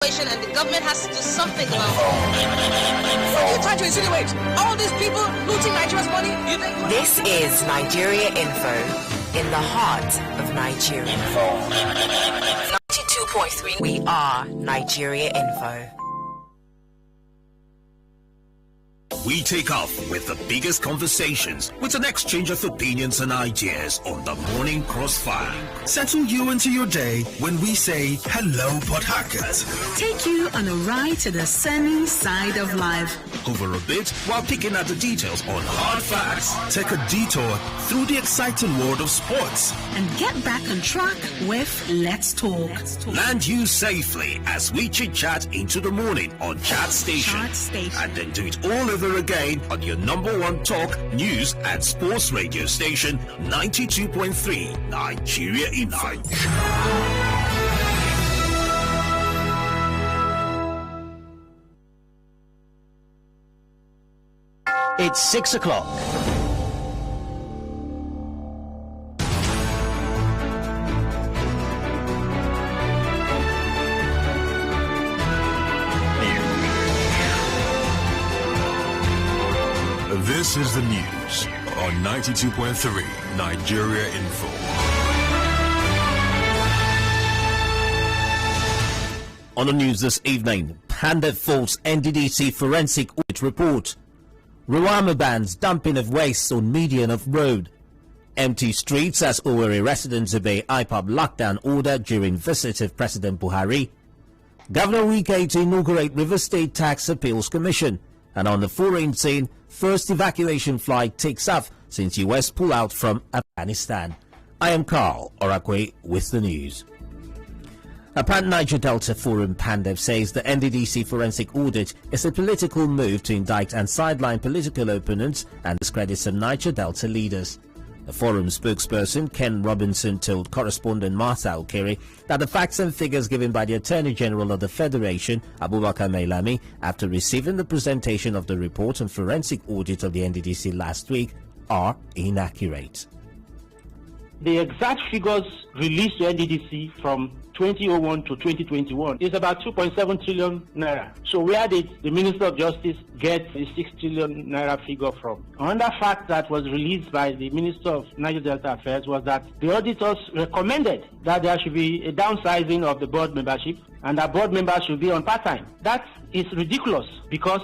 And the government has to do something about it. What are you trying to insinuate? All these people looting Nigeria's money? You think? This is Nigeria Info, in the heart of Nigeria. 92.3, we are Nigeria Info. We take off with the biggest conversations with an exchange of opinions and ideas on the Morning Crossfire. Settle you into your day when we say hello, Port Harcourt. Take you on a ride to the sunny side of life. Over a bit while picking at the details on hard facts. Take a detour through the exciting world of sports. And get back on track with Let's Talk. Land you safely as we chit-chat into the morning on Chat Station. And then do it all over again on your number one talk, news and sports radio station, 92.3 Nigeria Info. It's 6 o'clock. This is the news on 92.3 Nigeria Info. On the news this evening, Panda false NDDC forensic audit report. Ruama bans dumping of waste on median of road. Empty streets as Owerri residents obey IPOB lockdown order during visit of President Buhari. Governor Wike to inaugurate River State Tax Appeals Commission. And on the foreign scene, first evacuation flight takes off since US pull out from Afghanistan. I am Carl Orakwue with the news. A Pan-Niger Delta Forum PANDEF says the NDDC forensic audit is a political move to indict and sideline political opponents and discredit some Niger Delta leaders. The forum spokesperson Ken Robinson told correspondent Martha Okere that the facts and figures given by the Attorney General of the Federation, Abubakar Mailami, after receiving the presentation of the report and forensic audit of the NDDC last week, are inaccurate. The exact figures released to NDDC from 2001 to 2021 is about 2.7 trillion naira. So where did the Minister of Justice get the 6 trillion naira figure from? Another fact that was released by the Minister of Niger Delta Affairs was that the auditors recommended that there should be a downsizing of the board membership and that board members should be on part-time. That is ridiculous because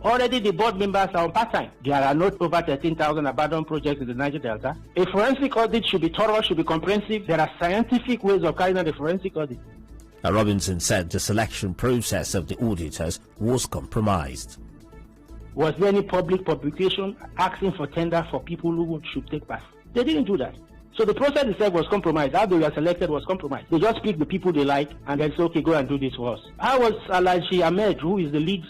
already the board members are on part-time. There are not over 13,000 abandoned projects in the Niger Delta. A forensic audit should be thorough, should be comprehensive. There are scientific ways of carrying out a forensic audit. Robinson said the selection process of the auditors was compromised. Was there any public publication asking for tender for people who should take part? They didn't do that. So the process itself was compromised. How they were selected was compromised. They just pick the people they like and then say, okay, go and do this for us. How was Alhaji Ahmed, who is the lead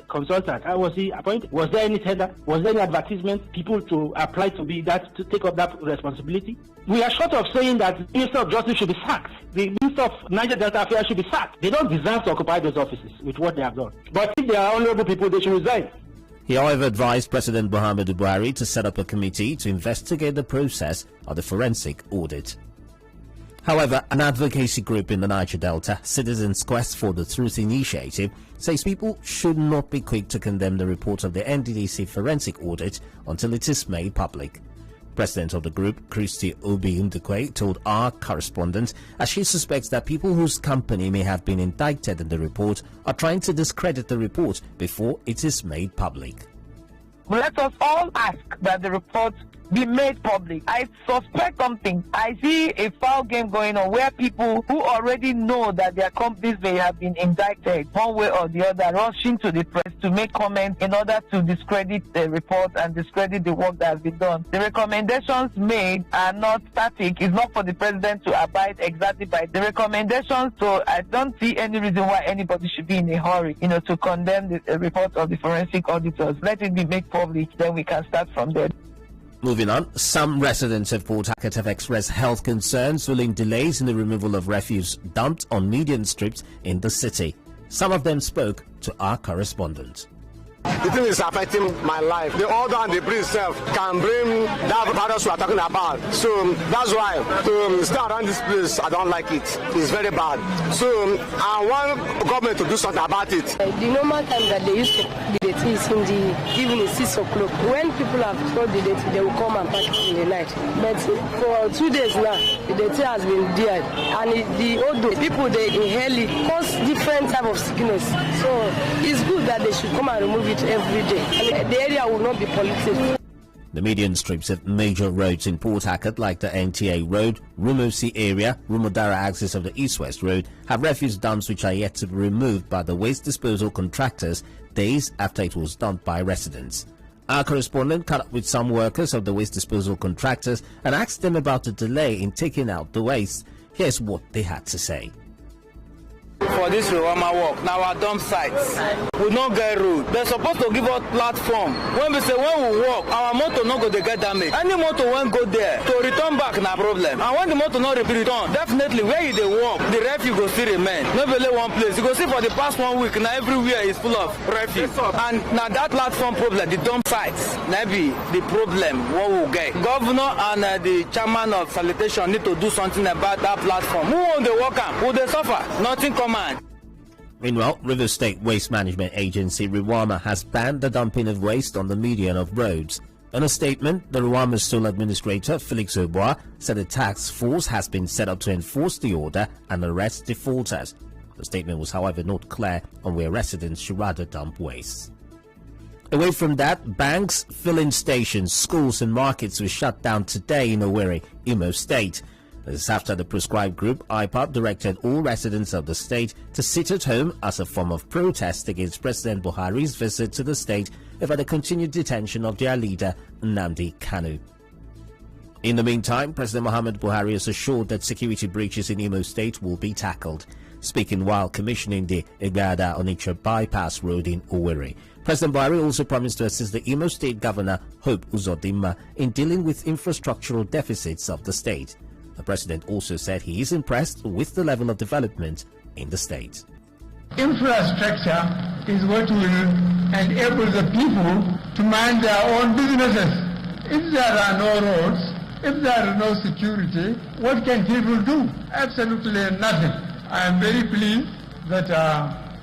consultant, how was he appointed? Was there any tender? Was there any advertisement? People to apply to be that, to take up that responsibility? We are short of saying that the Minister of Justice should be sacked. The Minister of Niger Delta Affairs should be sacked. They don't deserve to occupy those offices with what they have done. But if they are honorable people, they should resign. He, however, advised President Muhammadu Buhari to set up a committee to investigate the process of the forensic audit. However, an advocacy group in the Niger Delta, Citizens Quest for the Truth Initiative, says people should not be quick to condemn the report of the NDDC forensic audit until it is made public. President of the group, Christy Obi-Ndukwe, told our correspondent as she suspects that people whose company may have been indicted in the report are trying to discredit the report before it is made public. Let us all ask that the report be made public. I suspect something. I see a foul game going on where people who already know that their companies may have been indicted one way or the other rushing to the press to make comments in order to discredit the report and discredit the work that has been done. The recommendations made are not static. It's not for the president to abide exactly by the recommendations. So I don't see any reason why anybody should be in a hurry, to condemn the report of the forensic auditors. Let it be made public, then we can start from there. Moving on, some residents of Port Harcourt have expressed health concerns following delays in the removal of refuse dumped on median strips in the city. Some of them spoke to our correspondent. The thing is affecting my life. The order and the breeze itself can bring that virus we are talking about. So that's why to stay around this place, I don't like it. It's very bad. So I want government to do something about it. The normal time that they used to the date is in the evening, 6 o'clock. When people have told the date, they will come and pack it in the night. But for 2 days now, the date has been there. And the odor, people, they inhale it, cause different type of sickness. So it's good that they should come and remove it every day. And the area will not be polluted. The median strips of major roads in Port Harcourt, like the NTA Road, Rumosi area, Rumodara axis of the East-West Road, have refuse dumps which are yet to be removed by the waste disposal contractors days after it was dumped by residents. Our correspondent caught up with some workers of the waste disposal contractors and asked them about the delay in taking out the waste. Here's what they had to say. For this Rwama work, now our dump sites, we don't get road. They're supposed to give us platform. When we walk, our motor not go to get damaged. Any motor won't go there. To return back, no problem. And when the motor not return, definitely where you they walk, the refuse go still remain. Not only one place. You go see for the past 1 week, now everywhere is full of refuse. And now that platform problem, the dump sites, maybe the problem, what we'll get. Governor and the chairman of sanitation need to do something about that platform. Who won the worker? Will they suffer? Nothing come. Meanwhile, River State Waste Management Agency Rwama has banned the dumping of waste on the median of roads. In a statement, the Rwama Sole Administrator Felix Oboa said a task force has been set up to enforce the order and arrest defaulters. The statement was, however, not clear on where residents should rather dump waste. Away from that, banks, filling stations, schools and markets were shut down today in Owerri, Imo State. This is after the prescribed group, IPOP, directed all residents of the state to sit at home as a form of protest against President Buhari's visit to the state over the continued detention of their leader, Nnamdi Kanu. In the meantime, President Muhammad Buhari has assured that security breaches in Imo State will be tackled. Speaking while commissioning the Igada-Onitsha bypass road in Owerri, President Buhari also promised to assist the Imo State Governor, Hope Uzodimma, in dealing with infrastructural deficits of the state. The president also said he is impressed with the level of development in the state. Infrastructure is what will enable the people to mind their own businesses. If there are no roads, if there is no security, what can people do? Absolutely nothing. I am very pleased that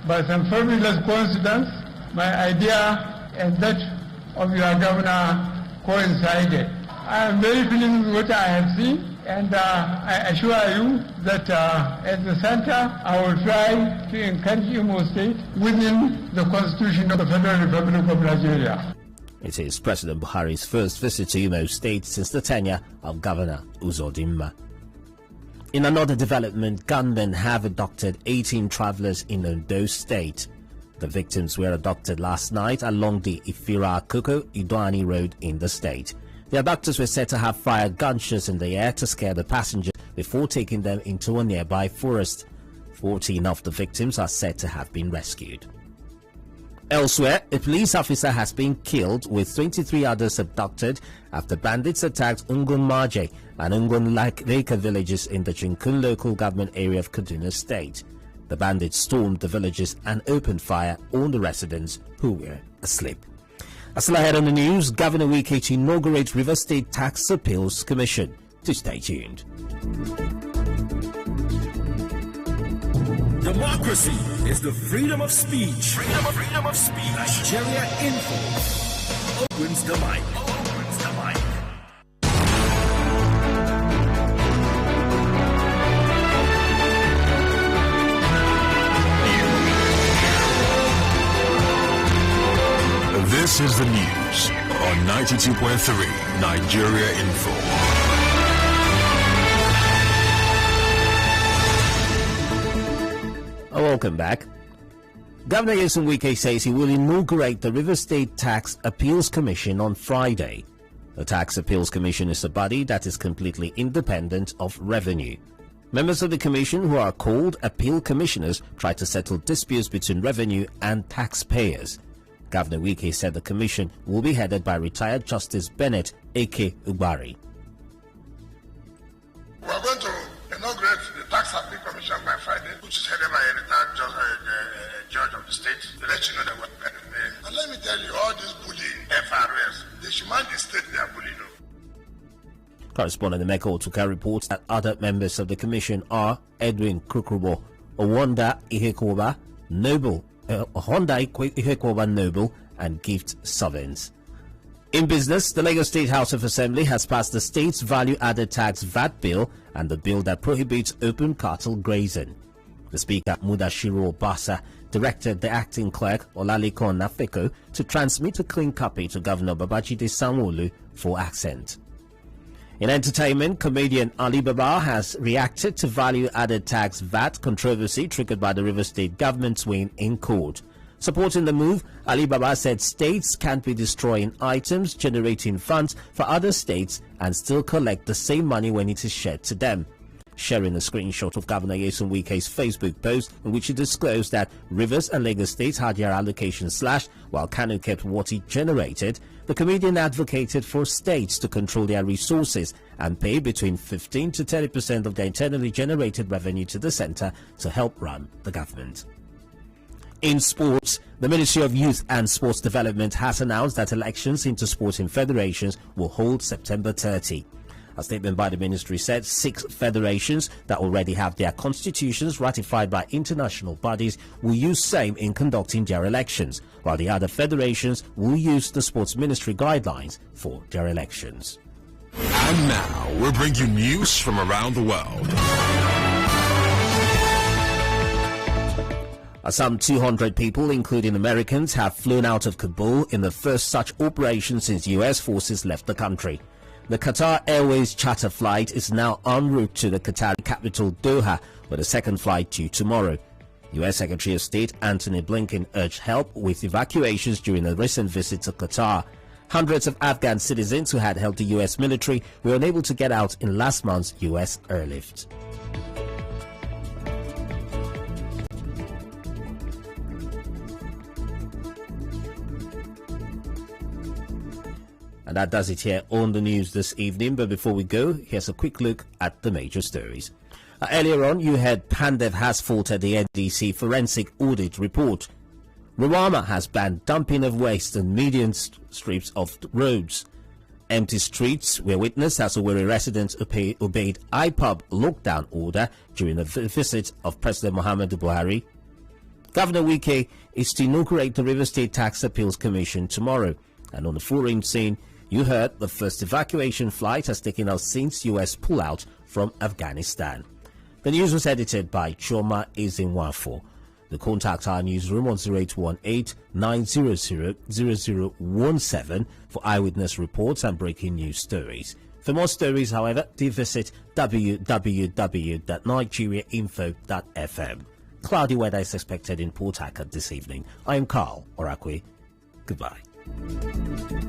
by some fabulous coincidence, my idea and that of your governor coincided. I am very pleased with what I have seen. And I assure you that at the center, I will try to encourage Imo State within the Constitution of the Federal Republic of Nigeria. It is President Buhari's first visit to Imo State since the tenure of Governor Uzodimma. In another development, gunmen have abducted 18 travelers in Ondo State. The victims were abducted last night along the Ifira-Koko-Idwani Road in the state. The abductors were said to have fired gunshots in the air to scare the passengers before taking them into a nearby forest. 14 of the victims are said to have been rescued. Elsewhere, a police officer has been killed with 23 others abducted after bandits attacked Ungun Maje and Ungun Leka villages in the Chinkun local government area of Kaduna State. The bandits stormed the villages and opened fire on the residents who were asleep. Still ahead on the news, Governor Wike to inaugurate River State Tax Appeals Commission. To stay tuned. Democracy is the freedom of speech. Freedom of speech. Nigeria Info opens the mic. This is the news on 92.3 Nigeria Info. Welcome back. Governor Nyesom Wike says he will inaugurate the River State Tax Appeals Commission on Friday. The Tax Appeals Commission is a body that is completely independent of revenue. Members of the commission, who are called appeal commissioners, try to settle disputes between revenue and taxpayers. Governor Wike said the commission will be headed by retired Justice Bennett A.K. Ubari. We are going to inaugurate the Tax Appeal Commission by Friday, which is headed by a retired judge of the state. To let you know that we're preparing. And let me tell should mind the state they are bullying. Correspondent Emeka Otuka reports that other members of the commission are Edwin Krukrubo, Owonda Ihekoba Noble, Honda Ihekoba Noble, and Gift Sovereigns. In business, the Lagos State House of Assembly has passed the state's value-added tax VAT bill and the bill that prohibits open cattle grazing. The Speaker, Mudashiru Obasa, directed the acting clerk, Olalikon Nafeko, to transmit a clean copy to Governor Babajide Sanwo-Olu for accent. In entertainment, comedian Ali Baba has reacted to value-added tax VAT controversy triggered by the Rivers State government's win in court. Supporting the move, Ali Baba said states can't be destroying items generating funds for other states and still collect the same money when it is shared to them. Sharing a screenshot of Governor Nyesom Wike's Facebook post in which he disclosed that Rivers and Lagos states had their allocation slashed while Kano kept what it generated, the comedian advocated for states to control their resources and pay between 15 to 30% of their internally generated revenue to the centre to help run the government. In sports, the Ministry of Youth and Sports Development has announced that elections into sporting federations will hold September 30. A statement by the ministry said 6 federations that already have their constitutions ratified by international bodies will use same in conducting their elections, while the other federations will use the sports ministry guidelines for their elections. And now we'll bring you news from around the world. Some 200 people, including Americans, have flown out of Kabul in the first such operation since U.S. forces left the country. The Qatar Airways charter flight is now en route to the Qatari capital Doha, with a second flight due tomorrow. U.S. Secretary of State Antony Blinken urged help with evacuations during a recent visit to Qatar. Hundreds of Afghan citizens who had helped the U.S. military were unable to get out in last month's U.S. airlift. And that does it here on the news this evening. But before we go, here's a quick look at the major stories. Earlier on, you heard Pandev has faulted the NDC forensic audit report. Ruwama has banned dumping of waste in median strips of roads. Empty streets were witnessed as Owerri residents obeyed IPOB lockdown order during the visit of President Muhammadu Buhari. Governor Wike is to inaugurate the River State Tax Appeals Commission tomorrow. And on the foreign scene, you heard the first evacuation flight has taken out since U.S. pullout from Afghanistan. The news was edited by Choma Ezinwafo. The contact our newsroom on 0818-900-0017 for eyewitness reports and breaking news stories. For more stories, however, do visit www.nigeriainfo.fm. Cloudy weather is expected in Port Harcourt this evening. I am Carl Orakwue. Goodbye.